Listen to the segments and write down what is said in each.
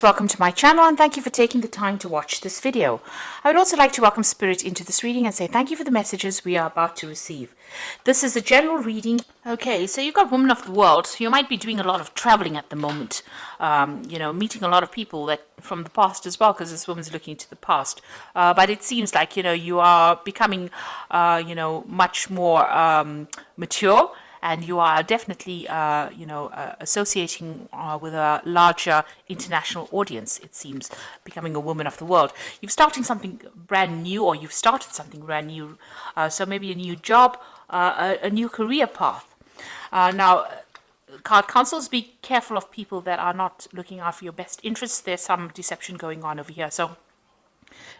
Welcome to my channel and thank you for taking the time to watch this video. I would also like to welcome Spirit into this reading and say thank you for the messages we are about to receive. This is a general reading. Okay, so you've got Woman of the World. You might be doing a lot of traveling at the moment, meeting a lot of people that from the past as well, because this woman's looking to the past. But it seems like, you are becoming, much more mature. And you are definitely, associating with a larger international audience, it seems, becoming a woman of the world. You've started something brand new, or you've started something brand new. So maybe a new job, a new career path. Now, card counsels, be careful of people that are not looking out for your best interests. There's some deception going on over here. So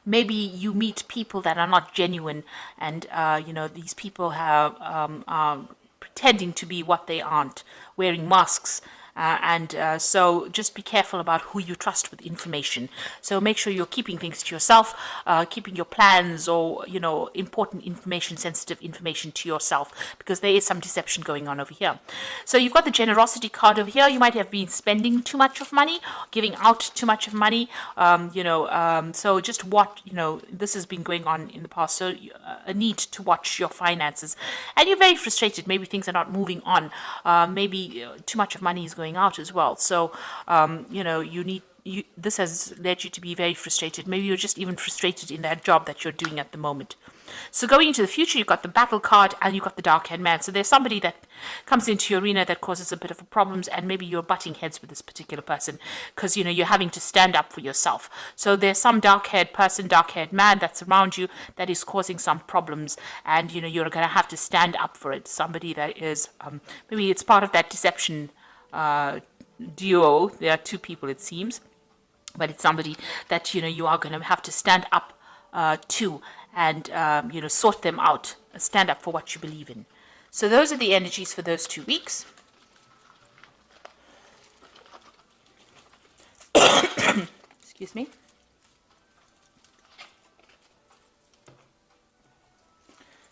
maybe you meet people that are not genuine, and these people are pretending to be what they aren't, wearing masks. So just be careful about who you trust with information. So make sure you're keeping things to yourself, keeping your plans or, important information, sensitive information to yourself, because there is some deception going on over here. So you've got the generosity card over here. You might have been spending too much of money, giving out too much of money, so just what, this has been going on in the past. So a need to watch your finances. And you're very frustrated. Maybe things are not moving on. Maybe too much of money is going out as well. So, this has led you to be very frustrated. Maybe you're just even frustrated in that job that you're doing at the moment. So going into the future, you've got the battle card and you've got the dark-haired man. So there's somebody that comes into your arena that causes a bit of problems, and maybe you're butting heads with this particular person because, you're having to stand up for yourself. So there's some dark-haired person, dark-haired man that's around you that is causing some problems, and, you're going to have to stand up for it. Somebody that is, maybe it's part of that deception duo. There are two people, it seems, but it's somebody that you are going to have to stand up to, and sort them out, stand up for what you believe in. So those are the energies for those 2 weeks. Excuse me.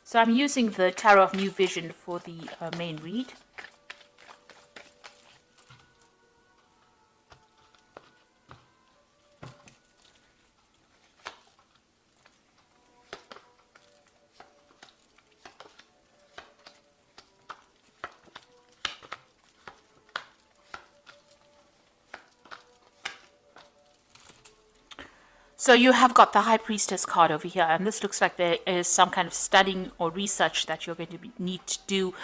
So I'm using the Tarot of New Vision for the main read. So you have got the High Priestess card over here, and this looks like there is some kind of studying or research that you're going to need to do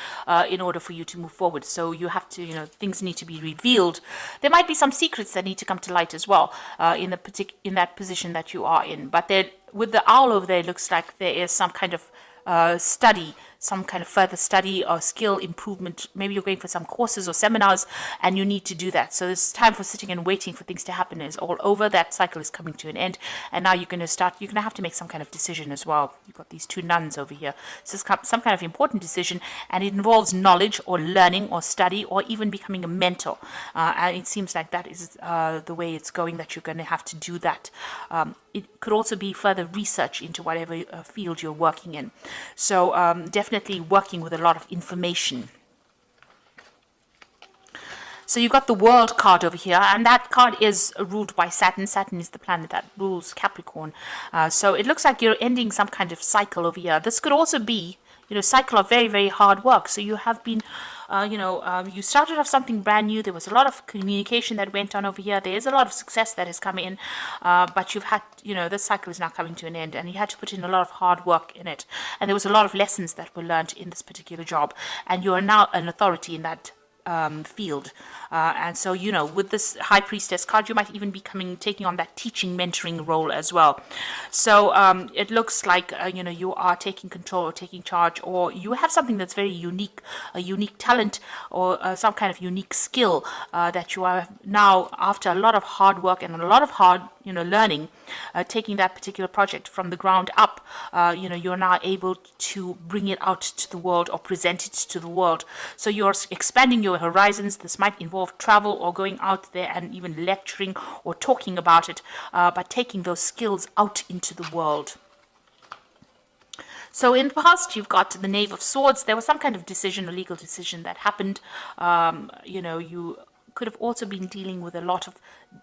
in order for you to move forward. So you have to, things need to be revealed. There might be some secrets that need to come to light as well in that position that you are in. But with the owl over there, it looks like there is some kind of study, some kind of further study or skill improvement. Maybe you're going for some courses or seminars and you need to do that. So this time for sitting and waiting for things to happen is all over. That cycle is coming to an end, and now you're going to have to make some kind of decision as well. You've got these two nuns over here. So it's some kind of important decision, and it involves knowledge or learning or study or even becoming a mentor. And it seems like that is the way it's going, that you're going to have to do that. It could also be further research into whatever field you're working in. So definitely working with a lot of information. So you've got the World card over here, and that card is ruled by Saturn. Saturn is the planet that rules Capricorn. So it looks like you're ending some kind of cycle over here. This could also be, cycle of very, very hard work. So you have been, you started off something brand new. There was a lot of communication that went on over here. There is a lot of success that has come in, but you've had, this cycle is now coming to an end, and you had to put in a lot of hard work in it. And there was a lot of lessons that were learned in this particular job, and you are now an authority in that field. And so, with this High Priestess card, you might even be taking on that teaching, mentoring role as well. So it looks like, you are taking control or taking charge, or you have something that's very unique, a unique talent or some kind of unique skill that you are now, after a lot of hard work and a lot of hard, learning, taking that particular project from the ground up, you're now able to bring it out to the world or present it to the world. So you're expanding your horizons. This might involve travel or going out there and even lecturing or talking about it, but taking those skills out into the world. So in the past, you've got the Knave of Swords. There was some kind of decision, a legal decision that happened. You could have also been dealing with a lot of,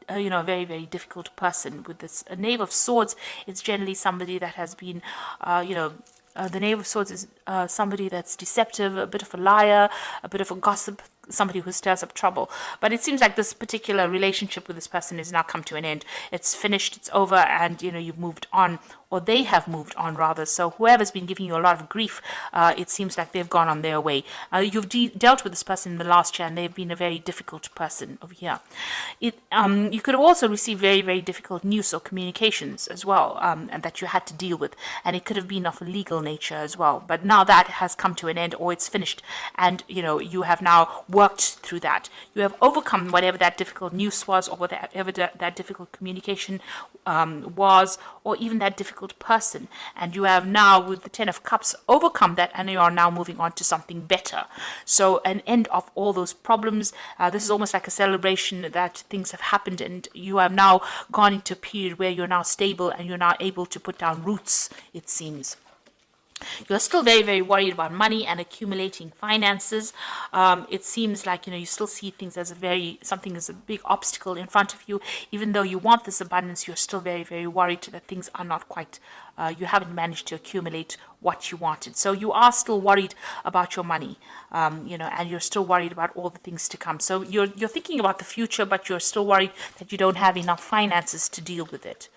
a very, very difficult person. With this Knave of Swords, it's generally somebody that has been, the Knave of Swords is somebody that's deceptive, a bit of a liar, a bit of a gossip, somebody who stirs up trouble. But it seems like this particular relationship with this person has now come to an end. It's finished, it's over, and you've moved on, or they have moved on rather. So whoever's been giving you a lot of grief, it seems like they've gone on their way. You've dealt with this person in the last year, and they've been a very difficult person over here. You could have also received very, very difficult news or communications as well, and that you had to deal with, and it could have been of a legal nature as well. But now that has come to an end, or it's finished, and you have now worked through that. You have overcome whatever that difficult news was, or whatever that difficult communication was, or even that difficult person. And you have now, with the Ten of Cups, overcome that, and you are now moving on to something better. So an end of all those problems. This is almost like a celebration that things have happened, and you have now gone into a period where you're now stable and you're now able to put down roots, it seems. You're still very, very worried about money and accumulating finances. It seems like, you still see things as something as a big obstacle in front of you. Even though you want this abundance, you're still very, very worried that things are not quite, you haven't managed to accumulate what you wanted. So you are still worried about your money, and you're still worried about all the things to come. So you're thinking about the future, but you're still worried that you don't have enough finances to deal with it.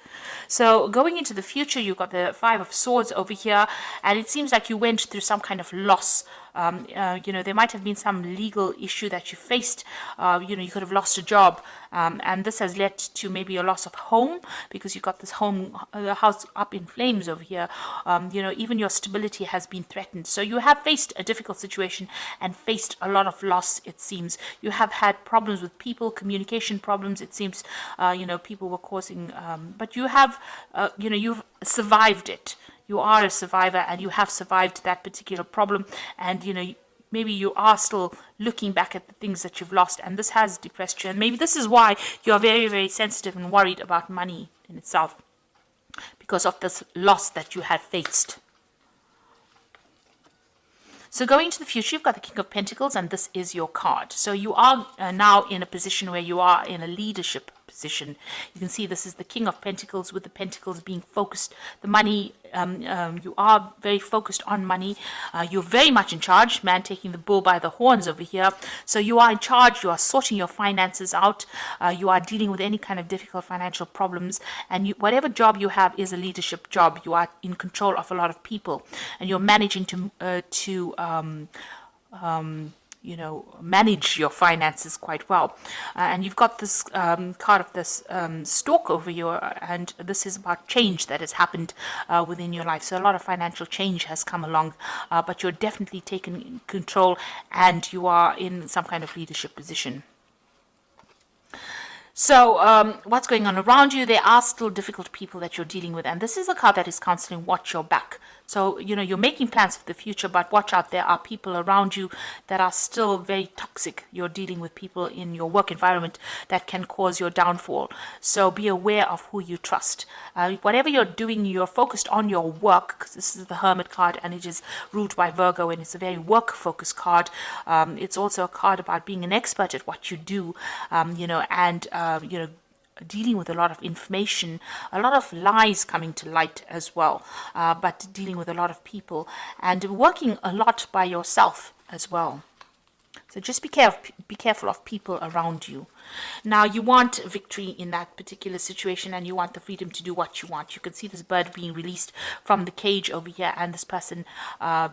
So going into the future, you've got the Five of Swords over here, and it seems like you went through some kind of loss. There might have been some legal issue that you faced. You could have lost a job, and this has led to maybe a loss of home, because you've got this house up in flames over here. Even your stability has been threatened. So you have faced a difficult situation and faced a lot of loss, it seems. You have had problems with people, communication problems, it seems. People were causing, but you have, you've survived it. You are a survivor, and you have survived that particular problem. And, maybe you are still looking back at the things that you've lost, and this has depressed you. And maybe this is why you're very, very sensitive and worried about money in itself, because of this loss that you have faced. So going into the future, you've got the King of Pentacles, and this is your card. So you are now in a position where you are in a leadership position. You can see this is the King of Pentacles, with the pentacles being focused. The money, you are very focused on money. You're very much in charge, man taking the bull by the horns over here. So you are in charge. You are sorting your finances out. You are dealing with any kind of difficult financial problems. And whatever job you have is a leadership job. You are in control of a lot of people, and you're managing to manage your finances quite well. And you've got this card of this stork over here, and this is about change that has happened within your life. So a lot of financial change has come along, but you're definitely taking control, and you are in some kind of leadership position. So what's going on around you? There are still difficult people that you're dealing with, and this is a card that is counseling watch your back. So, you're making plans for the future, but watch out. There are people around you that are still very toxic. You're dealing with people in your work environment that can cause your downfall. So be aware of who you trust. Whatever you're doing, you're focused on your work, because this is the Hermit card, and it is ruled by Virgo, and it's a very work-focused card. It's also a card about being an expert at what you do, dealing with a lot of information, a lot of lies coming to light as well, but dealing with a lot of people, and working a lot by yourself as well. So just be careful of people around you. Now, you want victory in that particular situation, and you want the freedom to do what you want. You can see this bird being released from the cage over here, and this person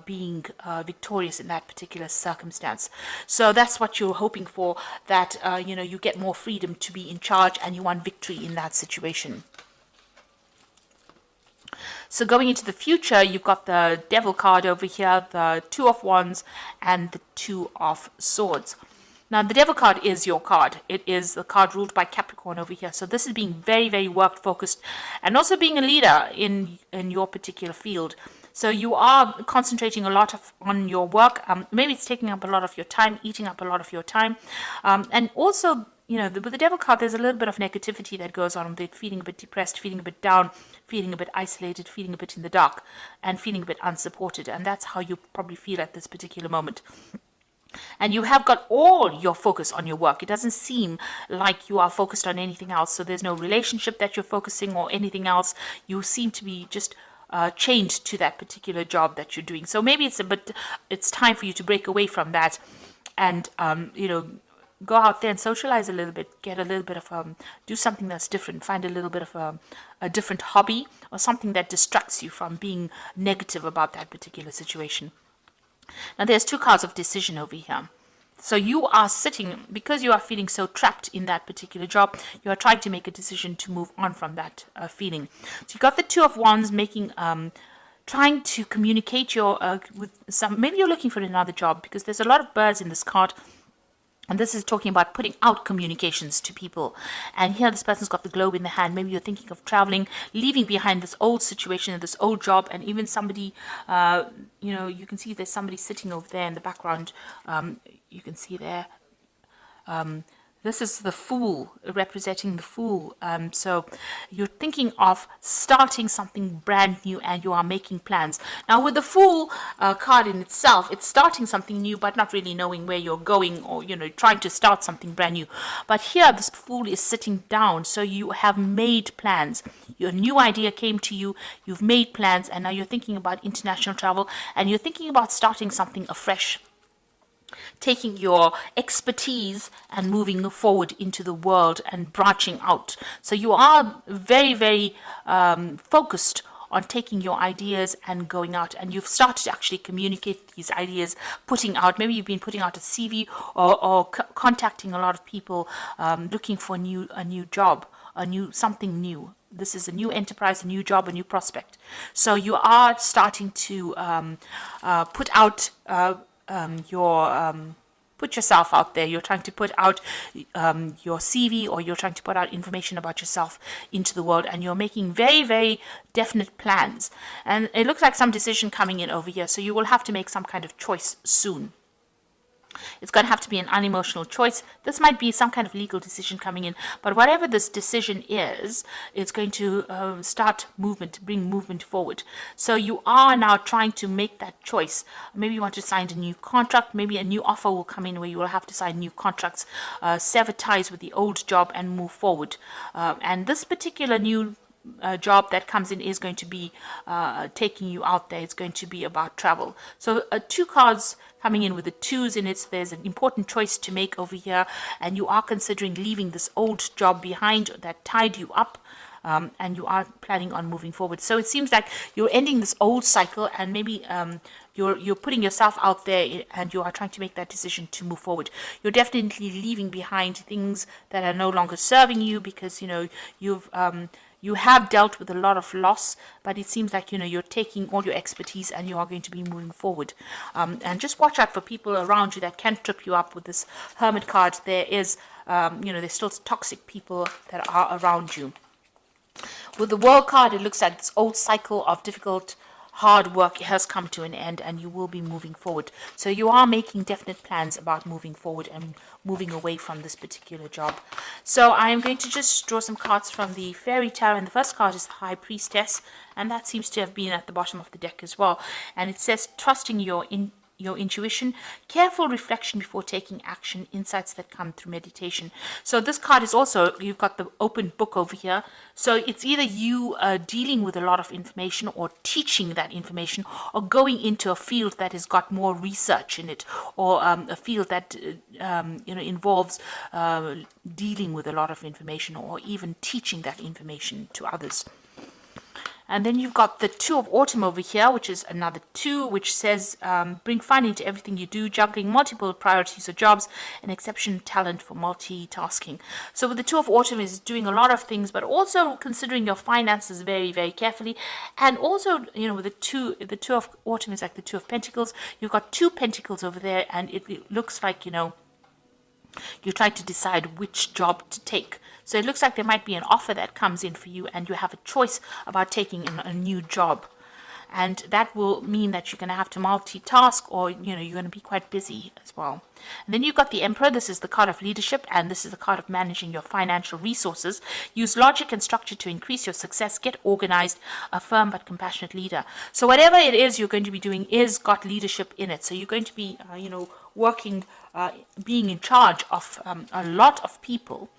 being victorious in that particular circumstance. So that's what you're hoping for, that you get more freedom to be in charge, and you want victory in that situation. So going into the future, you've got the Devil card over here, the Two of Wands, and the Two of Swords. Now, the Devil card is your card. It is the card ruled by Capricorn over here. So this is being very, very work-focused, and also being a leader in your particular field. So you are concentrating a lot on your work. Maybe it's taking up a lot of your time, eating up a lot of your time. And also, with the Devil card, there's a little bit of negativity that goes on with it, feeling a bit depressed, feeling a bit down, feeling a bit isolated, feeling a bit in the dark, and feeling a bit unsupported. And that's how you probably feel at this particular moment. and you have got all your focus on your work. It doesn't seem like you are focused on anything else. So there's no relationship that you're focusing or anything else. You seem to be just chained to that particular job that you're doing. So maybe it's time for you to break away from that, and go out there and socialize a little bit, get a little bit of do something that's different, find a little bit of a different hobby or something that distracts you from being negative about that particular situation. Now there's two cards of decision over here. So you are sitting, because you are feeling so trapped in that particular job, you are trying to make a decision to move on from that feeling. So you got the Two of Wands making, trying to communicate with some, maybe you're looking for another job, because there's a lot of birds in this card. And this is talking about putting out communications to people. And here this person's got the globe in the hand. Maybe you're thinking of traveling, leaving behind this old situation, this old job, and even somebody, you can see there's somebody sitting over there in the background. You can see there. This is the Fool, representing the Fool. So you're thinking of starting something brand new and you are making plans. Now with the Fool card in itself, it's starting something new but not really knowing where you're going, or, trying to start something brand new. But here this Fool is sitting down. So you have made plans. Your new idea came to you. You've made plans, and now you're thinking about international travel, and you're thinking about starting something afresh, taking your expertise and moving forward into the world and branching out. So you are very, very focused on taking your ideas and going out, and you've started to actually communicate these ideas, putting out, maybe you've been putting out a CV or contacting a lot of people, looking for a new job, something new. This is a new enterprise, a new job, a new prospect. So you are starting to put out put yourself out there. You're trying to put out your CV, or you're trying to put out information about yourself into the world, and you're making very, very definite plans. And it looks like some decision coming in over here, so you will have to make some kind of choice soon. It's going to have to be an unemotional choice. This might be some kind of legal decision coming in, but whatever this decision is, it's going to start movement, bring movement forward. So you are now trying to make that choice. Maybe you want to sign a new contract. Maybe a new offer will come in where you will have to sign new contracts, sever ties with the old job and move forward. And this particular new job that comes in is going to be taking you out there. It's going to be about travel. So two cards coming in with the twos in it. So there's an important choice to make over here, and you are considering leaving this old job behind that tied you up, and you are planning on moving forward. So it seems like you're ending this old cycle, and maybe you're putting yourself out there, and you are trying to make that decision to move forward. You're definitely leaving behind things that are no longer serving you, because you have dealt with a lot of loss, but it seems like you're taking all your expertise and you are going to be moving forward. And just watch out for people around you that can trip you up with this Hermit card. There is there's still toxic people that are around you. With the World card, it looks like this old cycle of difficult, hard work has come to an end, and you will be moving forward. So you are making definite plans about moving forward and moving away from this particular job. So I am going to just draw some cards from the Fairy Tarot, and the first card is High Priestess, and that seems to have been at the bottom of the deck as well. And it says, trusting your intuition, careful reflection before taking action, insights that come through meditation. So this card is also, you've got the open book over here. So it's either you dealing with a lot of information, or teaching that information, or going into a field that has got more research in it, or a field that involves dealing with a lot of information, or even teaching that information to others. And then you've got the Two of Autumn over here, which is another two, which says, bring fun into everything you do, juggling multiple priorities or jobs, and exceptional talent for multitasking. So with the Two of Autumn is doing a lot of things, but also considering your finances very, very carefully. And also, with the two of Autumn is like the Two of Pentacles. You've got two pentacles over there, and it looks like, you try to decide which job to take. So it looks like there might be an offer that comes in for you, and you have a choice about taking a new job. and that will mean that you're going to have to multitask, or you're going to be quite busy as well. And then you've got the Emperor. This is the card of leadership, and this is the card of managing your financial resources. Use logic and structure to increase your success. Get organized. A firm but compassionate leader. So whatever it is you're going to be doing is got leadership in it. So you're going to be working, being in charge of a lot of people,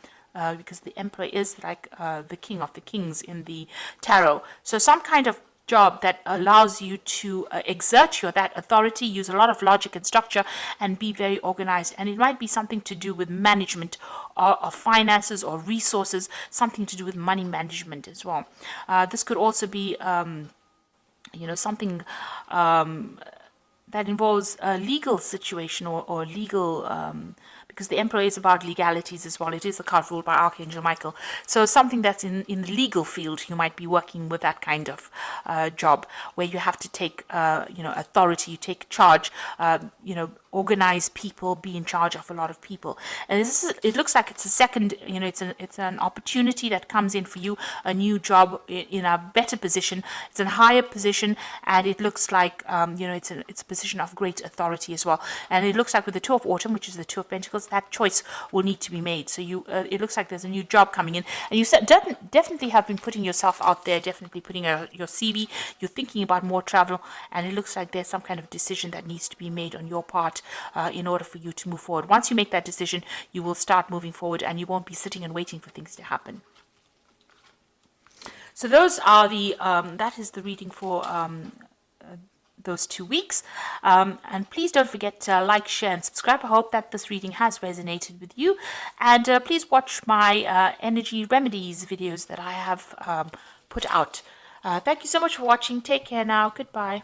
because the Emperor is like the king of the kings in the tarot. So some kind of job that allows you to exert that authority, use a lot of logic and structure, and be very organized. And it might be something to do with management of finances or resources, something to do with money management as well. This could also be something that involves a legal situation, or legal, because the Emperor is about legalities as well. It is a card ruled by Archangel Michael. So something that's in the legal field, you might be working with that kind of job, where you have to take, authority, you take charge, organize people, be in charge of a lot of people. And it looks like it's a second, it's an opportunity that comes in for you, a new job in a better position. It's a higher position, and it looks like, it's a position of great authority as well. And it looks like with the Two of Autumn, which is the Two of Pentacles, that choice will need to be made. So it looks like there's a new job coming in, and you definitely have been putting yourself out there, definitely putting your CV. You're thinking about more travel, and it looks like there's some kind of decision that needs to be made on your part in order for you to move forward. Once you make that decision, you will start moving forward, and you won't be sitting and waiting for things to happen. So those are that is the reading for those 2 weeks. And please don't forget to like, share, and subscribe. I hope that this reading has resonated with you. And please watch my energy remedies videos that I have put out. Thank you so much for watching. Take care now. Goodbye.